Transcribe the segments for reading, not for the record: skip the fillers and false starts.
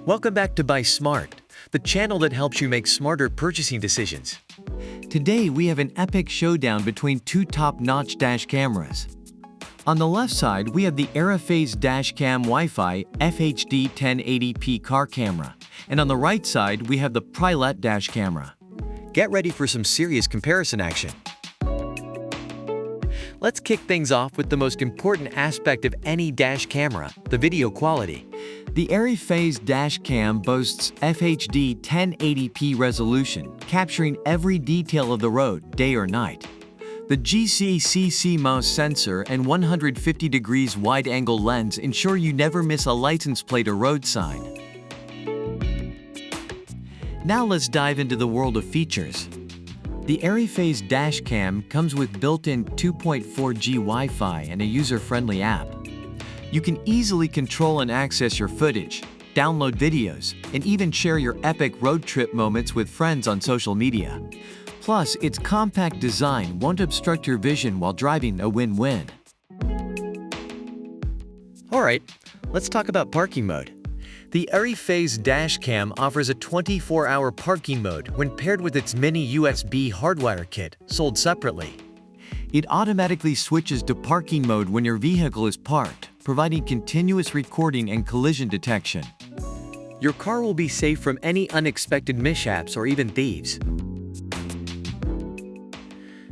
Welcome back to Buy Smart, the channel that helps you make smarter purchasing decisions. Today we have an epic showdown between two top-notch dash cameras. On the left side we have the Arifayz Dashcam Wi-Fi FHD 1080p car camera, and on the right side we have the Prilette dash camera. Get ready for some serious comparison action. Let's kick things off with the most important aspect of any dash camera, the video quality. The Arifayz Dashcam boasts FHD 1080p resolution, capturing every detail of the road, day or night. The GCCC mouse sensor and 150 degrees wide-angle lens ensure you never miss a license plate or road sign. Now let's dive into the world of features. The Arifayz Dashcam comes with built-in 2.4G Wi-Fi and a user-friendly app. You can easily control and access your footage, download videos, and even share your epic road trip moments with friends on social media. Plus, its compact design won't obstruct your vision while driving, a win-win. Alright, let's talk about parking mode. The Arifayz Dashcam offers a 24-hour parking mode when paired with its mini USB hardwire kit, sold separately. It automatically switches to parking mode when your vehicle is parked, providing continuous recording and collision detection. Your car will be safe from any unexpected mishaps or even thieves.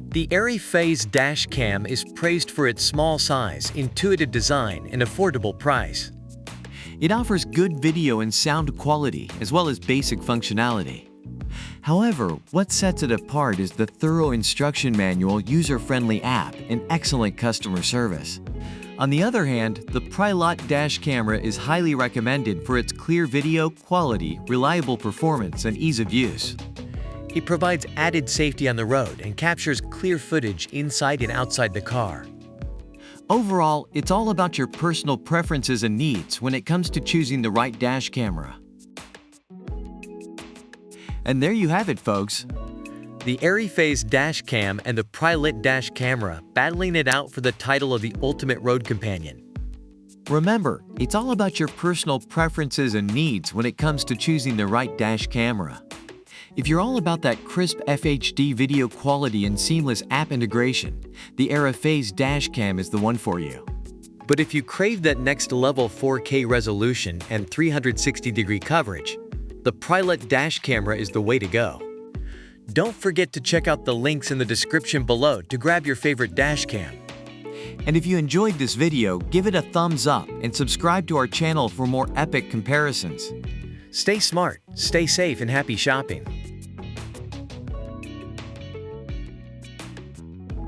The Arifayz Dashcam is praised for its small size, intuitive design, and affordable price. It offers good video and sound quality, as well as basic functionality. However, what sets it apart is the thorough instruction manual, user-friendly app, and excellent customer service. On the other hand, the Prilette dash camera is highly recommended for its clear video quality, reliable performance, and ease of use. It provides added safety on the road and captures clear footage inside and outside the car. Overall, it's all about your personal preferences and needs when it comes to choosing the right dash camera. And there you have it, folks. The Arifayz Dashcam and the Prilette dash camera battling it out for the title of the ultimate road companion. Remember, it's all about your personal preferences and needs when it comes to choosing the right dash camera. If you're all about that crisp FHD video quality and seamless app integration, the Arifayz Dashcam is the one for you. But if you crave that next level 4K resolution and 360-degree coverage, the Prilette dash camera is the way to go. Don't forget to check out the links in the description below to grab your favorite dashcam. And if you enjoyed this video, give it a thumbs up and subscribe to our channel for more epic comparisons. Stay smart, stay safe, and happy shopping.